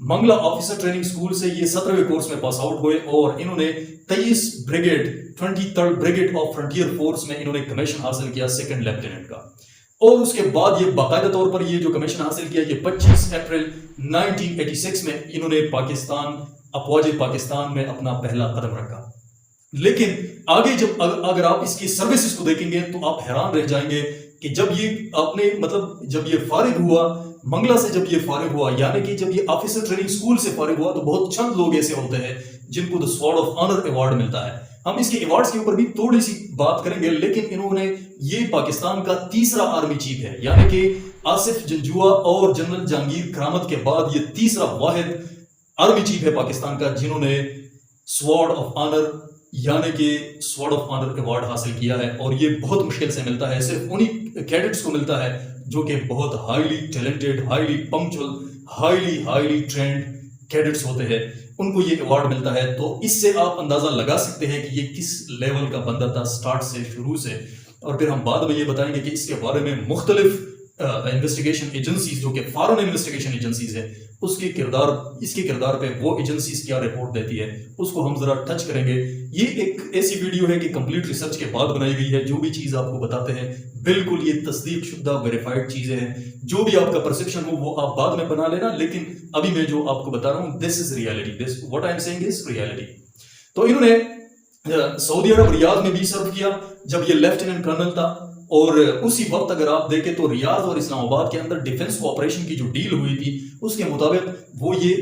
Mangla officer training school سے یہ 17ویں course میں پاس آؤٹ ہوئے اور انہوں نے 23 brigade 23rd brigade of frontier force میں انہوں نے کمیشن حاصل کیا سیکنڈ لیفٹیننٹ کا. اور اس کے بعد یہ باقاعدہ طور پر یہ جو کمیشن حاصل کیا یہ 25 اپریل 1986 میں انہوں نے افواج پاکستان میں اپنا پہلا قدم رکھا. لیکن آگے اگر آپ اس کی سروسز کو دیکھیں گے تو آپ حیران رہ جائیں گے کہ جب یہ فارغ ہوا منگلا سے، جب یہ فارغ ہوا یعنی کہ جب یہ آفیسر ٹریننگ اسکول سے فارغ ہوا تو بہت چند لوگ ایسے ہوتے ہیں جن کو سوارڈ آف آنر ایوارڈ ملتا ہے. ہم اس کے ایوارڈز کے اوپر بھی تھوڑی سی بات کریں گے، لیکن انہوں نے یہ پاکستان کا تیسرا آرمی چیف ہے، یعنی کہ آصف جنجوعہ اور جنرل جہانگیر کرامت کے بعد یہ تیسرا واحد آرمی چیف ہے پاکستان کا جنہوں نے سوارڈ آف آنر یعنی کہ سوارڈ آف آنر ایوارڈ حاصل کیا ہے. اور یہ بہت مشکل سے ملتا ہے، صرف انہی کیڈٹس کو ملتا ہے جو کہ بہت highly talented, highly punctual, highly trained cadets ہوتے ہیں، ان کو یہ ایوارڈ ملتا ہے. تو اس سے آپ اندازہ لگا سکتے ہیں کہ یہ کس لیول کا بندہ تھا سٹارٹ سے، شروع سے. اور پھر ہم بعد میں یہ بتائیں گے کہ اس کے بارے میں مختلف انویسٹیگیشن ایجنسیز جو کہ فارن انویسٹیگیشن ایجنسیز ہے اس کے کردار پہ وہ ایجنسیز کیا رپورٹ دیتی ہے اس کو ہم ذرا ٹچ کریں گے. یہ ایک ایسی ویڈیو ہے کہ کمپلیٹ ریسرچ کے بعد بنائی گئی ہے. جو بھی چیز آپ کو بتاتے ہیں بالکل یہ تصدیق شدہ ویریفائڈ چیزیں ہیں. جو بھی آپ کا پرسپشن ہو وہ آپ بعد میں بنا لینا، لیکن ابھی میں جو آپ کو بتا رہا ہوں this is reality, this what I am seeing is reality. تو انہوں نے سعودی عرب ریاض میں بھی سرو کیا جب یہ لیفٹیننٹ کرنل تھا. اور اسی وقت اگر آپ دیکھیں تو ریاض اور اسلام آباد کے اندر ڈیفنس کوآپریشن کی جو ڈیل ہوئی تھی اس کے مطابق وہ یہ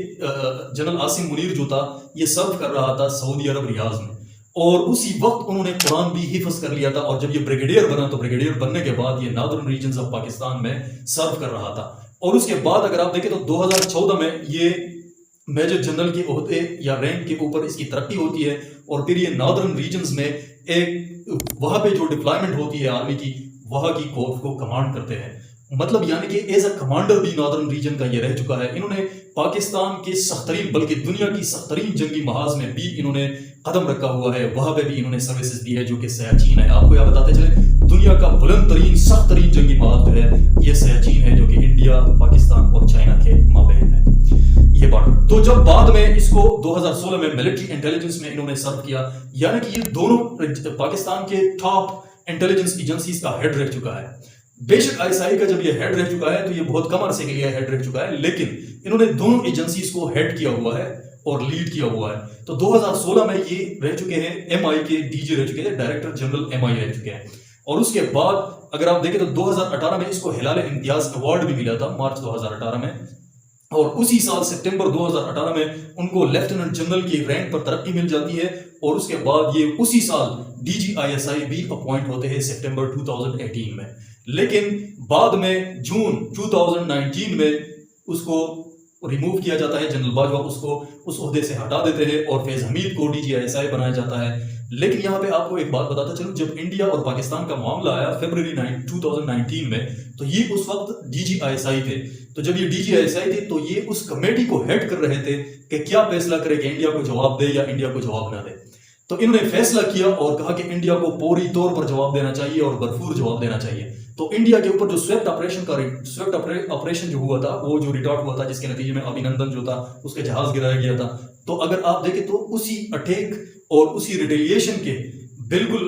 جنرل عاصم منیر جو تھا یہ سرو کر رہا تھا سعودی عرب ریاض میں. اور اسی وقت انہوں نے قرآن بھی حفظ کر لیا تھا. اور جب یہ بریگیڈیئر بنا تو بریگیڈیئر بننے کے بعد یہ ناردرن ریجنز آف پاکستان میں سرو کر رہا تھا. اور اس کے بعد اگر آپ دیکھیں تو 2014 میں یہ میجر جنرل کے عہدے یا رینک کے اوپر اس کی ترقی ہوتی ہے. اور پھر یہ ناردرن ریجنز میں ایک وہاں پہ جو ڈپلائمنٹ ہوتی ہے آرمی کی وہاں کی کورس کو کمانڈ کرتے ہیں. مطلب یعنی کہ ایز اے کمانڈر بھی ناردرن ریجن کا یہ رہ چکا ہے. انہوں نے پاکستان کے سخت ترین بلکہ دنیا کی سخت ترین جنگی محاذ میں بھی انہوں نے قدم رکھا ہوا ہے. وہاں پہ بھی انہوں نے سروسز دی ہے جو کہ سیاچین ہے. آپ کو یہ بتاتے چلے دنیا کا بلند ترین سخت ترین جنگی محاذ جو ہے یہ سیاچین ہے جو کہ انڈیا، پاکستان اور چائنا کے مابین ہے. یہ بات تو جب بعد میں اس کو 2016 میں ملٹری انٹیلیجنس میں انہوں نے سرو کیا یعنی کہ یہ دونوں پاکستان کے ٹاپ انٹیلیجنس ایجنسیز کا ہیڈ رہ چکا ہے. بے شک آئی ایس آئی کا جب یہ ہیڈ رہ چکا ہے تو یہ بہت کم عرصے کے لیے ہیڈ رہ چکا ہے، لیکن انہوں نے دونوں ایجنسیز کو ہیڈ کیا ہوا ہے اور لیڈ کیا ہوا ہے. تو 2016 میں یہ رہ چکے ہیں ایم آئی کے ڈی جی رہ چکے ہیں، ڈائریکٹر جنرل ایم آئی رہ چکے ہیں. اور اس کے بعد اگر آپ دیکھیں تو 2018 میں اس کو ہلال امتیاز ایوارڈ بھی ملا تھا مارچ 2018 میں. اور اسی سال سپٹمبر 2018 میں ان کو لیفٹیننٹ جنرل کی رینک پر ترقی مل جاتی ہے. اور اس کے بعد یہ اسی سال D G I S I بھی اپوائنٹ ہوتے ہیں سپٹمبر 2018 میں. لیکن بعد میں جون 2019 میں اس کو ریموو کیا جاتا ہے. جنرل باجوہ اس کو اس عہدے سے ہٹا دیتے ہیں اور فیض حمید کو D G I S I بنایا جاتا ہے. لیکن یہاں پہ آپ کو ایک بات بتاتا چلوں، جب انڈیا اور پاکستان کا معاملہ آیا فیبروری 2019 میں تو یہ اس وقت D G I S I تھے. تو جب یہ D G I S I تھے تو یہ اس کمیٹی کو ہیڈ کر رہے تھے کہ کیا فیصلہ کرے کہ انڈیا کو جواب دے یا انڈیا کو جواب نہ دے. تو انہوں نے فیصلہ کیا اور کہا کہ انڈیا کو پوری طور پر جواب دینا چاہیے اور بھرپور جواب دینا چاہیے. تو انڈیا کے اوپر جو سویپٹ آپریشن جو ہوا تھا وہ جو ریٹارٹ ہوا تھا جس کے نتیجے میں ابھینندن جو تھا اس کے جہاز گرایا گیا تھا. تو اگر آپ دیکھیں تو اسی اٹیک اور اسی ریٹیلیشن کے بالکل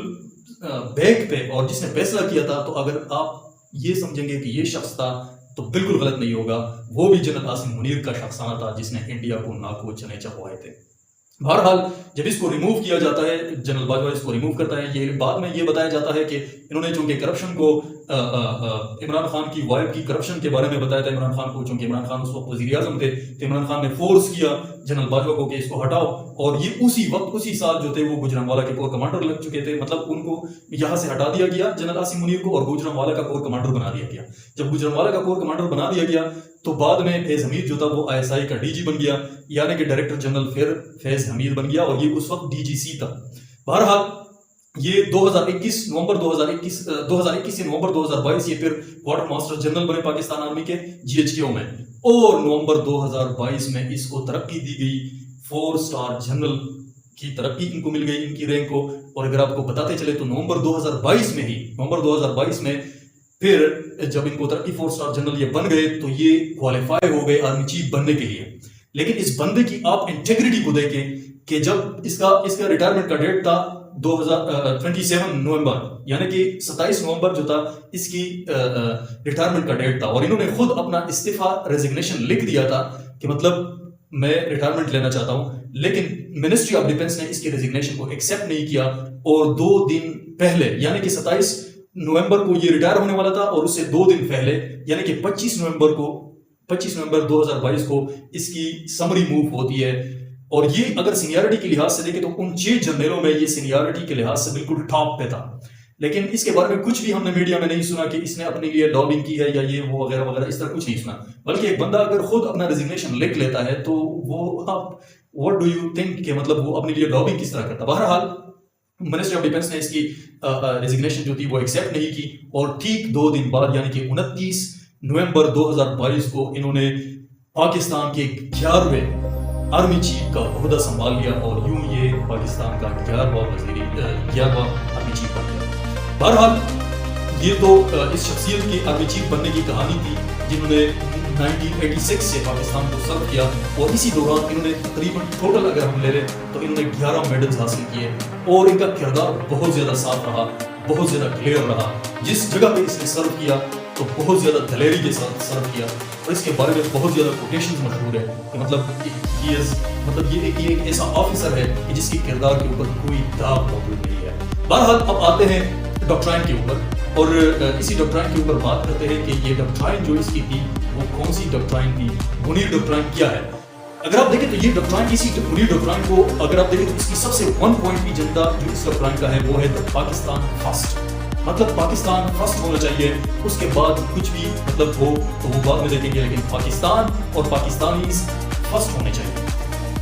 بیک پہ اور جس نے فیصلہ کیا تھا، تو اگر آپ یہ سمجھیں گے کہ یہ شخص تھا تو بالکل غلط نہیں ہوگا. وہ بھی جنرل عاصم منیر کا شخصانہ تھا جس نے انڈیا کو ناکو چنے چبوائے تھے. بہرحال جب اس کو ریموو کیا جاتا ہے، جنرل باجوہ اس کو ریموو کرتا ہے. یہ بعد میں یہ بتایا جاتا ہے کہ انہوں نے چونکہ کرپشن کو عمران خان کی وائف کی کرپشن کے بارے میں بتایا تھا عمران خان کو، چونکہ عمران خان اس وقت وزیر اعظم تھے تو عمران خان نے فورس کیا جنرل باجوہ کو کہ اس کو ہٹاؤ. اور یہ اسی وقت اسی سال جو تھے وہ گوجرانوالا کے کور کمانڈر لگ چکے تھے. مطلب ان کو یہاں سے ہٹا دیا گیا جنرل عاصم منیر کو اور گوجرانوالا کا کور کمانڈر بنا دیا گیا. جب گوجرانوالا کا کور کمانڈر بنا دیا گیا تو بعد میں فیض حمید جو تھا وہ آئی ایس آئی کا ڈی جی بن گیا، یعنی کہ ڈائریکٹر جنرل پھر فیض حمید بن گیا اور یہ اس وقت ڈی جی سی تھا. بہرحال یہ 2021 سے نومبر 2022 یہ پھر کوارٹر ماسٹر جنرل بنے پاکستان آرمی کے جی ایچ کیو میں. اور نومبر 2022 میں اس کو ترقی دی گئی، 4 اسٹار جنرل کی ترقی ان کو مل گئی ان کی رینک کو. اور اگر آپ کو بتاتے چلے تو نومبر 2022 میں پھر جب ان کو ترقی 4 اسٹار جنرل یہ بن گئے تو یہ کوالیفائی ہو گئے آرمی چیف بننے کے لیے. لیکن اس بندے کی آپ انٹیگریٹی کو دیکھیں کہ جب اس کا ریٹائرمنٹ کا ڈیٹ تھا 27 نومبر، یعنی کہ 27 نومبر جو تھا اس کی ریٹائرمنٹ کا ڈیٹ تھا، اور انہوں نے خود اپنا استعفیٰ ریزگنیشن لکھ دیا تھا کہ مطلب میں ریٹائرمنٹ لینا چاہتا ہوں، لیکن منسٹری آف ڈیفنس نے اس کی ریزگنیشن کو ایکسیپٹ نہیں کیا، اور 2 دن پہلے یعنی کہ 27 نومبر کو یہ ریٹائر ہونے والا تھا، اور اس سے 2 دن پہلے یعنی کہ 25 نومبر 2022 کو اس کی سمری موو ہوتی ہے، اور یہ اگر سینیارٹی کے لحاظ سے دیکھیں تو ان 6 جنرلوں میں یہ سینیارٹی کے لحاظ سے بالکل ٹاپ پہ تھا، لیکن اس کے بارے میں کچھ بھی ہم نے میڈیا میں نہیں سنا کہ اس نے اپنے لیے لابنگ کی ہے یا یہ وہ وغیرہ وغیرہ، اس طرح کچھ نہیں سنا، بلکہ ایک بندہ اگر خود اپنا ریزگنیشن لکھ لیتا ہے تو وہ آپ واٹ ڈو یو تھنک کہ مطلب وہ اپنے لیے لابنگ کس طرح کرتا۔ بہرحال منسٹری آف ڈیفنس نے اس کی ریزگنیشن جو تھی وہ ایکسیپٹ نہیں کی، اور ٹھیک 2 دن بعد یعنی کہ 29 نومبر 2022 کو انہوں نے پاکستان کے 11ویں آرمی چیف کا عہدہ سنبھال لیا، اور یوں یہ پاکستان کا 11واں آرمی چیف بن گیا۔ بہرحال یہ تو اس شخصیت کی آرمی چیف بننے کی کہانی تھی جنہوں نے 1986 سے پاکستان کو سرو کیا، اور اسی دوران انہوں نے تقریباً ٹوٹل اگر ہم لے لیں تو انہوں نے 11 میڈلز حاصل کیے، اور ان کا کردار بہت زیادہ صاف رہا، بہت زیادہ کلیئر رہا، جس جگہ پہ اس نے سرو کیا تو بہت زیادہ دلیری کے ساتھ سرو کیا، اور اس کے بارے میں بہت زیادہ کوٹیشنز مشہور ہے کہ مطلب یہ ایک ایسا آفیسر ہے کہ جس کی کردار کے اوپر کوئی داغ موجود نہیں ہے۔ بہرحال اب آتے ہیں ڈاکٹرائن کے اوپر، اور اسی ڈاکٹرائن کے اوپر بات کرتے ہیں کہ یہ ڈاکٹرائن جو اس کی تھی وہ کون سی ڈاکٹرائن تھی، منیر ڈاکٹرائن کیا ہے۔ اگر آپ دیکھیں تو یہ ڈاکٹرائن، اسی منیر ڈاکٹرائن کو اگر آپ دیکھیں تو اس کی سب سے 1 پوائنٹ ایجنڈا جو اس ڈاکٹرائن کا ہے وہ ہے پاکستان فرسٹ، مطلب پاکستان فرسٹ ہونا چاہیے، اس کے بعد کچھ بھی مطلب ہو تو وہ بعد میں دیکھیں گے، لیکن پاکستان اور پاکستانیز فرسٹ ہونے چاہیے،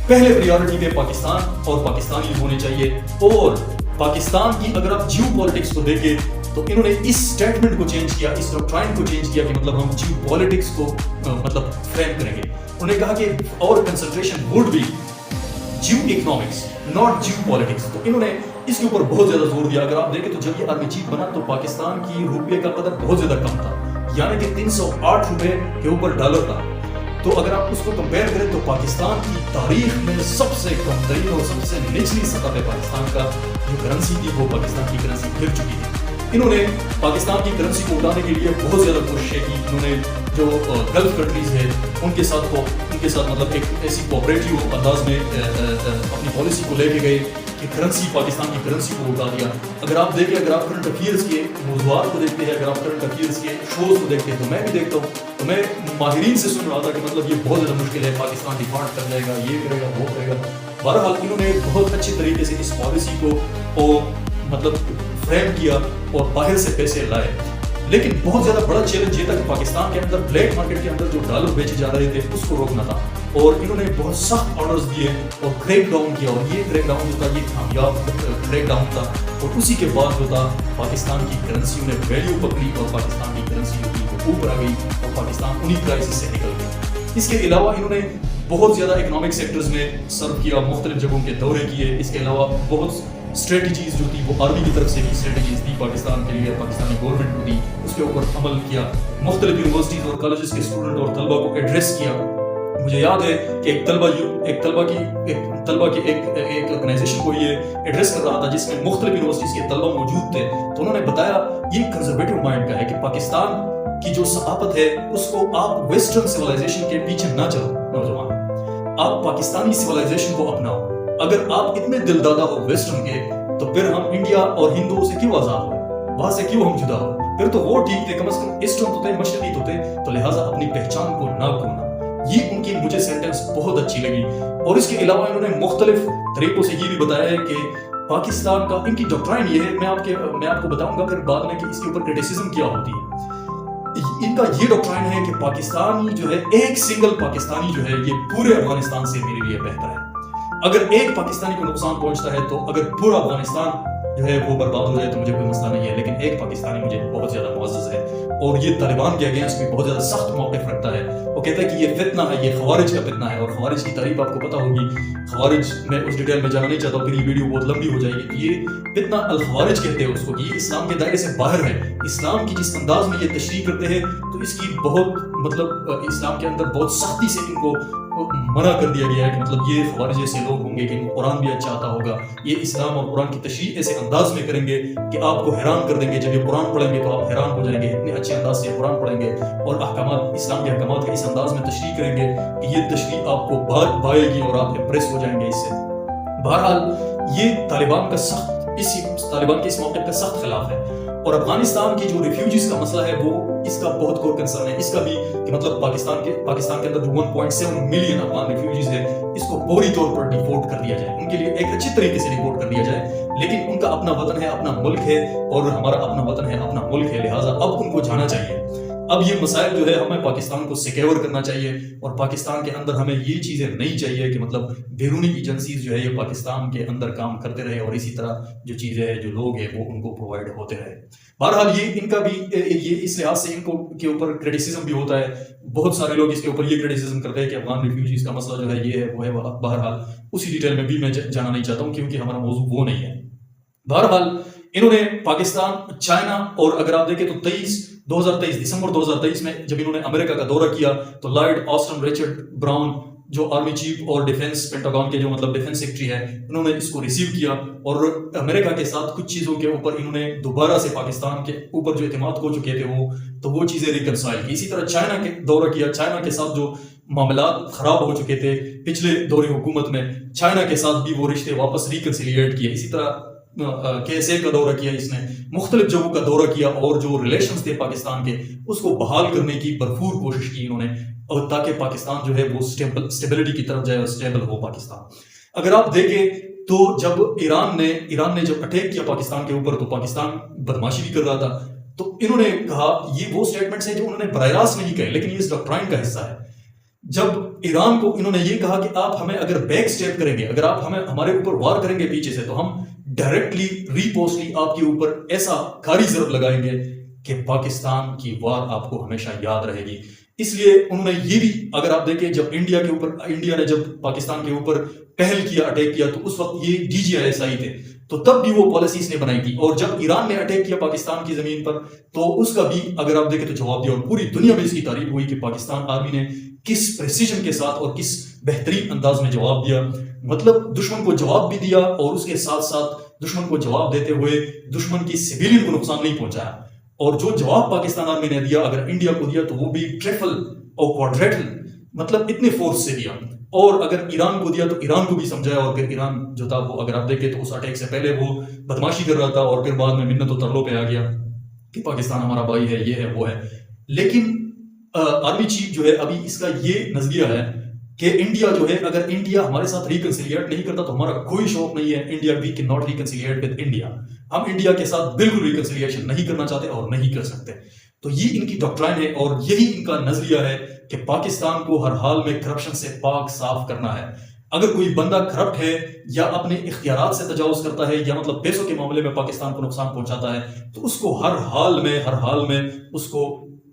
پہلے پریارٹی پہ پاکستان اور پاکستانی ہونے چاہیے۔ اور پاکستان کی اگر آپ جیو پالیٹکس کو دیکھیں تو انہوں نے اس سٹیٹمنٹ کو چینج کیا، اس ڈاکٹرائن کو چینج کیا کہ مطلب ہم جیو پالیٹکس کو مطلب فریم کریں گے۔ انہوں نے کہا کہ اور concentration would be geo economics not geo politics, تو انہوں نے اس کے اوپر بہت زیادہ زور دیا۔ اگر آپ دیکھیں تو جب یہ آرمی چیف بنا تو پاکستان کی روپے کا قدر بہت زیادہ کم تھا، یعنی کہ 308 روپے کے اوپر ڈالر تھا، تو اگر آپ اس کو کمپیئر کریں تو پاکستان کی تاریخ میں سب سے کم ترین اور سب سے نچلی سطح پہ پاکستان کا جو کرنسی تھی وہ پاکستان کی کرنسی گر چکی تھی۔ انہوں نے پاکستان کی کرنسی کو اٹھانے کے لیے بہت زیادہ کوششیں کی، انہوں نے جو گلف کنٹریز ہیں ان کے ساتھ مطلب ایک ایسی کوآپریٹیو انداز میں اپنی پالیسی کو لے کے گئے کہ پاکستان کی کرنسی کو اٹھا دیا۔ اگر آپ دیکھیں، اگر آپ کرنٹ افیئرس کے موضوعات کو دیکھتے ہیں، اگر آپ کرنٹ افیئرس کے شوز کو دیکھتے ہیں تو میں بھی دیکھتا ہوں، تو میں ماہرین سے سن رہا تھا کہ مطلب یہ بہت زیادہ مشکل ہے، پاکستان ڈیفالٹ کر جائے گا، یہ کرے گا وہ کرے گا۔ بہرحال انہوں نے بہت اچھے طریقے سے اس پالیسی کو مطلب فریم کیا اور باہر سے پیسے لائے، لیکن بہت زیادہ بڑا چیلنج یہ تھا کہ پاکستان کے اندر بلیک مارکیٹ کے اندر جو ڈالر بیچے جا رہے تھے اس کو روکنا تھا، اور انہوں نے بہت سخت آرڈرز دیے اور کریک ڈاؤن کیا، اور یہ کریک ڈاؤن جو تھا یہ کامیاب کریک ڈاؤن تھا، اور اسی کے بعد جو تھا پاکستان کی کرنسی نے ویلیو پکڑی، اور پاکستان کی کرنسی جو تھی وہ اوپر آ گئی، اور پاکستان انہی کرائسس سے نکل گیا۔ اس کے علاوہ انہوں نے بہت زیادہ اکنامک سیکٹرز میں سرو کیا، مختلف جگہوں کے دورے کیے، اس کے علاوہ بہت اسٹریٹجیز جو تھی وہ آرمی کی طرف سے بھی اسٹریٹجیز تھی پاکستان کے لیے، پاکستانی گورنمنٹ کو دی، اس کے اوپر عمل کیا، مختلف یونیورسٹیز اور کالجز کے اسٹوڈنٹ اور طلبہ کو ایڈریس کیا۔ مجھے یاد ہے کہ ایک طلبہ کی ایک آرگنائزیشن کو یہ ایڈریس کر رہا تھا جس میں مختلف یونیورسٹیز کے طلبہ موجود تھے، تو انہوں نے بتایا یہ کنزرویٹو مائنڈ کا ہے کہ پاکستان کی جو ثقافت ہے اس کو آپ ویسٹرن سیولائزیشن کے پیچھے نہ چلو، نوجوان آپ پاکستانی سیولائزیشن کو اپناؤ۔ اگر آپ اتنے دل دادا ہو ویسٹرن کے تو پھر ہم انڈیا اور ہندوؤں سے کیوں آزاد ہوئے، وہاں سے کیوں ہم جدا ہوئے، پھر تو وہ ٹھیک تھے، کم از کم ایسٹرن تو تھے، مشرقی تو تھے، تو لہٰذا اپنی پہچان کو نہ کھونا۔ یہ ان کی مجھے سینٹنس بہت اچھی لگی، اور اس کے علاوہ انہوں نے مختلف طریقوں سے یہ بھی بتایا ہے کہ پاکستان کا ان کی ڈاکٹرائن یہ ہے، میں آپ کو بتاؤں گا پھر بعد میں کہ اس کے اوپر کرٹیسزم کیا ہوتی ہے۔ ان کا یہ ڈاکٹرائن ہے کہ پاکستانی جو ہے، ایک سنگل پاکستانی جو ہے یہ پورے افغانستان سے میرے لیے بہتر ہے۔ اگر ایک پاکستانی کو نقصان پہنچتا ہے تو اگر پورا افغانستان جو ہے وہ برباد ہو جائے تو مجھے کوئی مسئلہ نہیں ہے، لیکن ایک پاکستانی مجھے بہت زیادہ معزز ہے، اور یہ طالبان کے اگینسٹ بھی بہت زیادہ سخت موقف رکھتا ہے۔ وہ کہتا ہے کہ یہ فتنہ ہے، یہ خوارج کا فتنہ ہے، اور خوارج کی تعریف آپ کو پتہ ہوگی، خوارج میں اس ڈیٹیل میں جانا نہیں چاہتا ہوں، پھر یہ ویڈیو بہت لمبی ہو جائے گی۔ یہ فتنہ الخوارج کہتے ہیں اس کو، کہ یہ اسلام کے دائرے سے باہر ہے، اسلام کی جس انداز میں یہ تشریح کرتے ہیں تو اس کی بہت مطلب اسلام کے اندر بہت سختی سے ان کو منع کر دیا گیا ہے کہ مطلب یہ خوارج ایسے لوگ ہوں گے کہ ان کو قرآن بھی اچھا آتا ہوگا، یہ اسلام اور قرآن کی تشریح ایسے انداز میں کریں گے کہ آپ کو حیران کر دیں گے. جب یہ قرآن پڑھیں گے تو آپ حیران ہو جائیں گے، اتنے اچھے انداز سے قرآن پڑھیں گے اور احکامات، اسلام کے احکامات کا اس انداز میں تشریح کریں گے کہ یہ تشریح آپ کو بھائے گی اور آپ امپریس ہو جائیں گے اس سے. بہرحال یہ طالبان کا طالبان کے اس موقع کا سخت خلاف ہے. اور افغانستان کی جو ریفیوجیز کا مسئلہ ہے وہ اس کا بہت کور کنسرن ہے. اس کا بھی کہ مطلب پاکستان کے اندر جو 1.7 ملین افغان ریفیوجیز ہے اس کو فوری طور پر ڈیپورٹ کر دیا جائے، ان کے لیے ایک اچھی طریقے سے ڈیپورٹ کر دیا جائے. لیکن ان کا اپنا وطن ہے، اپنا ملک ہے، اور ہمارا اپنا وطن ہے، اپنا ملک ہے، لہٰذا اب ان کو جانا چاہیے. اب یہ مسائل جو ہے ہمیں پاکستان کو سیکیور کرنا چاہیے، اور پاکستان کے اندر ہمیں یہ چیزیں نہیں چاہیے کہ مطلب بیرونی ایجنسیز جو ہے یہ پاکستان کے اندر کام کرتے رہے اور اسی طرح جو چیزیں ہیں جو لوگ ہیں وہ ان کو پرووائڈ ہوتے رہے. بہرحال یہ ان کا بھی یہ اس لحاظ سے ان کو کے اوپر کریٹیسزم بھی ہوتا ہے. بہت سارے لوگ اس کے اوپر یہ کریٹیسزم کرتے ہیں کہ افغان ریفیوجیز کا مسئلہ جو ہے یہ ہے وہ ہے. بہرحال اسی ڈیٹیل میں بھی میں جانا نہیں چاہتا ہوں کیونکہ ہمارا موضوع وہ نہیں ہے. بہرحال انہوں نے پاکستان، چائنا، اور اگر آپ دیکھیں تو 2023 دسمبر 2023 میں جب انہوں نے امریکہ کا دورہ کیا تو لارڈ آسٹن ریچرڈ براؤن جو آرمی چیف اور ڈیفنس پینٹاگون کے جو مطلب ڈیفنس سیکرٹری ہے، انہوں نے اس کو ریسیو کیا اور امریکہ کے ساتھ کچھ چیزوں کے اوپر انہوں نے دوبارہ سے پاکستان کے اوپر جو اعتماد ہو چکے تھے وہ چیزیں ریکنسائل کی. اسی طرح چائنا کے دورہ کیا، چائنا کے ساتھ جو معاملات خراب ہو چکے تھے پچھلے دور حکومت میں، چائنا کے ساتھ بھی وہ رشتے واپس ریکنسیلیٹ کیے. اسی طرح KSA کا دورہ کیا، اس نے مختلف جگہوں کا دورہ کیا اور جو ریلیشنز تھے پاکستان کے اس کو بحال کرنے کی بھرپور کوشش کی انہوں نے، اور تاکہ پاکستان جو ہے وہ اسٹیبلٹی کی طرف جائے اور اسٹیبل ہو پاکستان. اگر آپ دیکھیں تو جب ایران نے جب اٹیک کیا پاکستان کے اوپر تو پاکستان بدماشی بھی کر رہا تھا، تو انہوں نے کہا، یہ وہ سٹیٹمنٹس ہیں جو انہوں نے براہ راست نہیں کہے لیکن یہ اس ڈاکٹرائن کا حصہ ہے. جب ایران کو انہوں نے یہ کہا کہ آپ ہمیں اگر بیک سٹیپ کریں گے، اگر آپ ہمارے اوپر وار کریں گے پیچھے سے، تو ہم ڈائریکٹلی ریپوسٹلی آپ کے اوپر ایسا کاری ضرب لگائیں گے کہ پاکستان کی وار آپ کو ہمیشہ یاد رہے گی. اس لیے انہوں نے یہ بھی، اگر آپ دیکھیں جب انڈیا نے جب پاکستان کے اوپر پہل کیا، اٹیک کیا، تو اس وقت یہ DGISI تھے، تو تب بھی وہ پالیسیز نے بنائی تھی. اور جب ایران نے اٹیک کیا پاکستان کی زمین پر تو اس کا بھی اگر آپ دیکھیں تو جواب دیا، اور پوری دنیا میں اس کی تعریف ہوئی کہ پاکستان آرمی نے کس پریسیجن کے ساتھ اور کس بہترین انداز میں جواب دیا. مطلب دشمن کو جواب بھی دیا اور اس کے ساتھ ساتھ دشمن کو جواب دیتے ہوئے دشمن کی سویلین کو نقصان نہیں پہنچایا. اور جو جواب پاکستان آرمی نے دیا، اگر انڈیا کو دیا تو وہ بھی ٹریفل اور کوارٹریٹل، مطلب اتنے فورس سے دیا. اور اگر ایران کو دیا تو ایران کو بھی سمجھایا، اور پھر ایران جو تھا وہ اگر آپ دیکھیں تو اس اٹیک سے پہلے وہ بدماشی کر رہا تھا اور پھر بعد میں منت و ترلوں پہ آ گیا کہ پاکستان ہمارا بھائی ہے، یہ ہے وہ ہے. لیکن آرمی چیف جو ہے ابھی اس کا یہ نظریہ ہے کہ انڈیا جو ہے، اگر انڈیا ہمارے ساتھ ریکنسیلیٹ نہیں کرتا تو ہمارا کوئی شوق نہیں ہے. India we can not reconcile with India, ہم انڈیا کے ساتھ بالکل ریکنسیلیشن نہیں کرنا چاہتے اور نہیں کر سکتے. تو یہ ان کی ڈاکٹرائن ہے اور یہی ان کا نظریہ ہے کہ پاکستان کو ہر حال میں کرپشن سے پاک صاف کرنا ہے. اگر کوئی بندہ کرپٹ ہے یا اپنے اختیارات سے تجاوز کرتا ہے یا مطلب پیسوں کے معاملے میں پاکستان کو نقصان پہنچاتا ہے تو اس کو ہر حال میں اس کو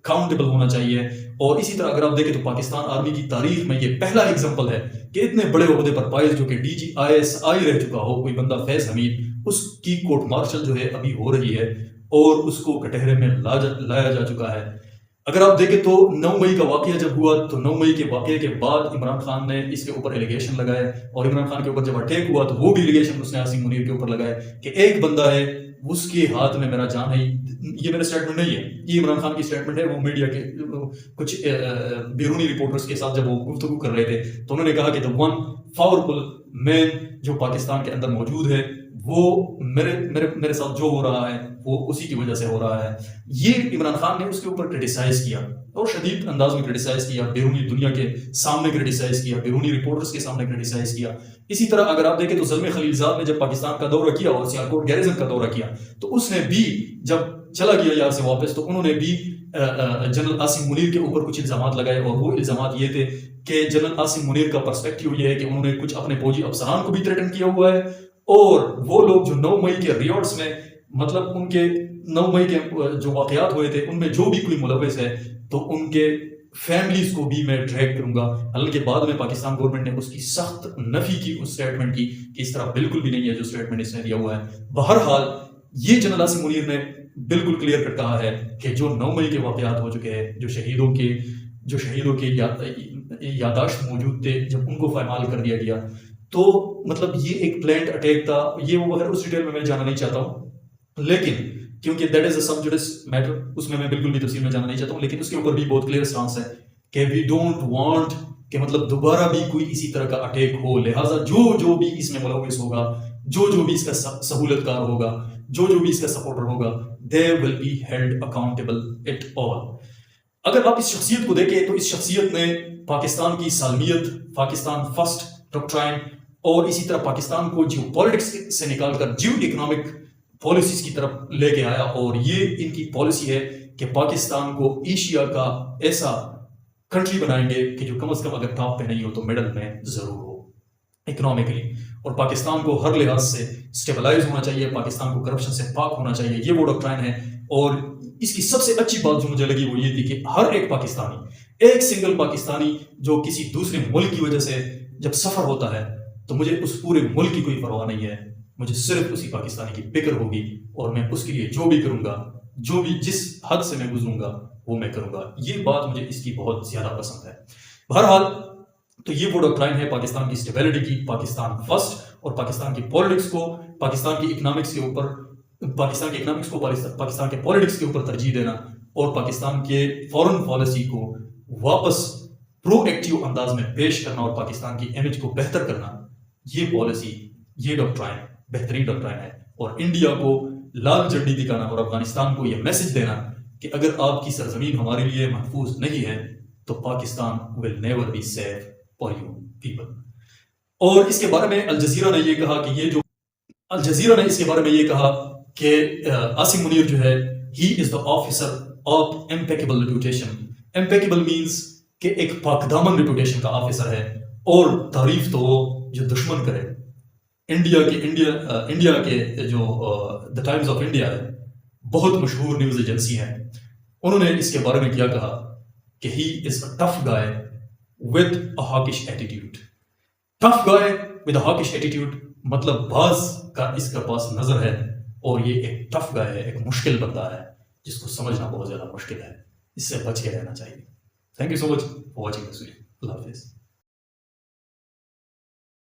اکاؤنٹیبل ہونا چاہیے. اور اسی طرح اگر آپ دیکھیں تو پاکستان آرمی کی تاریخ میں یہ پہلا ایگزامپل ہے کہ اتنے بڑے عہدے پر فائز جو کہ DGISI رہ چکا ہو کوئی بندہ، فیض حمید، اس کی کورٹ مارشل جو ہے ابھی ہو رہی ہے اور اس کو کٹہرے میں لایا جا چکا ہے. اگر آپ دیکھیں تو 9 مئی کا واقعہ جب ہوا تو 9 مئی کے واقعے کے بعد عمران خان نے اس کے اوپر ایلیگیشن لگائے، اور عمران خان کے اوپر جب اٹیک ہوا تو وہ بھی ایلیگیشن اس نے عاصم منیر کے اوپر لگائے کہ ایک بندہ ہے اس کے ہاتھ میں میرا جان ہے. یہ میرا سٹیٹمنٹ نہیں ہے، یہ عمران خان کی سٹیٹمنٹ ہے. وہ میڈیا کے کچھ بیرونی رپورٹرز کے ساتھ جب وہ گفتگو کر رہے تھے تو انہوں نے کہا کہ the one powerful man جو پاکستان کے اندر موجود ہے وہ میرے ساتھ جو ہو رہا ہے وہ اسی کی وجہ سے ہو رہا ہے. یہ عمران خان نے اس کے اوپر کرٹیسائز کیا اور شدید انداز میں کرٹیسائز کیا، بیرونی دنیا کے سامنے کرٹیسائز کیا، بیرونی رپورٹرز کے سامنے کرٹیسائز کیا. اسی طرح اگر آپ دیکھیں تو زلمے خلیلزاد نے جب پاکستان کا دورہ کیا اور سیالکوٹ گیریزن کا دورہ کیا تو اس نے بھی جب چلا گیا یہاں سے واپس تو انہوں نے بھی جنرل عاصم منیر کے اوپر کچھ الزامات لگائے، اور وہ الزامات یہ تھے کہ جنرل عاصم منیر کا پرسپیکٹیو یہ ہے کہ انہوں نے کچھ اپنے فوجی افسران کو بھی تھریٹن کیا ہوا ہے، اور وہ لوگ جو 9 مئی کے ریوٹس میں مطلب ان کے 9 مئی کے جو واقعات ہوئے تھے ان میں جو بھی کوئی ملوث ہے تو ان کے فیملیز کو بھی میں ٹریک کروں گا. حالانکہ بعد میں پاکستان گورنمنٹ نے اس کی سخت نفی کی اس سٹیٹمنٹ کی کہ اس طرح بالکل بھی نہیں ہے جو سٹیٹمنٹ اس نے دیا ہوا ہے. بہرحال یہ جنرل عاصم منیر نے بالکل کلیئر کٹ کہا ہے کہ جو 9 مئی کے واقعات ہو چکے ہیں، جو شہیدوں کے جو شہیدوں کے یادداشت موجود تھے جب ان کو پامال کر دیا گیا، تو مطلب یہ ایک پلانڈ اٹیک تھا، یہ وہ وغیرہ، اس ڈیٹیل میں جانا نہیں چاہتا ہوں، لیکن کیونکہ that is a sub judice matter, اس میں بالکل بھی تفصیل میں جانا نہیں چاہتا ہوں، لیکن اس کے اوپر بھی بہت کلیئر سٹانس ہے کہ وی ڈونٹ وانٹ کہ مطلب دوبارہ بھی کوئی اسی طرح کا اٹیک ہو، لہٰذا جو بھی اس میں ملوث ہوگا، جو بھی اس کا سہولت کار ہوگا، جو بھی اس کا سپورٹر ہوگا، they will be held accountable at all۔ اگر آپ اس شخصیت کو دیکھیں تو اس شخصیت نے پاکستان کی سالمیت، پاکستان فرسٹ ڈاکٹرائن، اور اسی طرح پاکستان کو جیو پالیٹکس سے نکال کر جیو اکنامک پالیسیز کی طرف لے کے آیا، اور یہ ان کی پالیسی ہے کہ پاکستان کو ایشیا کا ایسا کنٹری بنائیں گے کہ جو کم از کم اگر ٹاپ پہ نہیں ہو تو مڈل میں ضرور ہو اکنامکلی، اور پاکستان کو ہر لحاظ سے اسٹیبلائز ہونا چاہیے، پاکستان کو کرپشن سے پاک ہونا چاہیے، یہ وہ ڈاکٹرائن ہے۔ اور اس کی سب سے اچھی بات جو مجھے لگی وہ یہ تھی کہ ہر ایک پاکستانی، ایک سنگل پاکستانی جو کسی دوسرے ملک کی وجہ سے جب سفر ہوتا ہے تو مجھے اس پورے ملک کی کوئی پرواہ نہیں ہے، مجھے صرف اسی پاکستانی کی فکر ہوگی، اور میں اس کے لیے جو بھی کروں گا، جو بھی جس حد سے میں گزروں گا وہ میں کروں گا۔ یہ بات مجھے اس کی بہت زیادہ پسند ہے۔ بہرحال تو یہ وہ ڈاکٹرائن ہے پاکستان کی اسٹیبلٹی کی، پاکستان فرسٹ، اور پاکستان کی پالیٹکس کو پاکستان کی اکنامکس کے اوپر، پاکستان کی اکنامکس کو پاکستان کے پالیٹکس کے اوپر ترجیح دینا، اور پاکستان کے فورن پالیسی کو واپس پرو ایکٹیو انداز میں پیش کرنا، اور پاکستان کی امیج کو بہتر کرنا، یہ پالیسی، یہ ڈاکٹرائن بہترین ڈاکٹرائن ہے۔ اور انڈیا کو لال جھنڈی دکھانا اور افغانستان کو یہ میسج دینا کہ اگر آپ کی سرزمین ہمارے لیے محفوظ نہیں ہے تو Pakistan will never be safe for you people۔ اور اس کے بارے میں الجزیرہ نے یہ کہا کہ الجزیرہ نے اس کے بارے میں یہ کہا کہ عاصم منیر جو ہے he is the officer of impeccable reputation۔ impeccable means کہ ایک پاکدامن ریپوٹیشن کا آفیسر ہے، اور تعریف تو وہ جو دشمن کرے۔ انڈیا کے جو دا ٹائمز آف انڈیا ہے، بہت مشہور نیوز ایجنسی ہیں، انہوں نے اس کے بارے میں کیا کہا کہ he is a tough guy with a hawkish attitude. Tough guy with a hawkish attitude مطلب باز کا اس کا پاس نظر ہے، اور یہ ایک ٹف گائے ہے، ایک مشکل بندہ ہے جس کو سمجھنا بہت زیادہ مشکل ہے، اس سے بچ کے رہنا چاہیے۔ Thank you so much for watching this video. Allah حافظ۔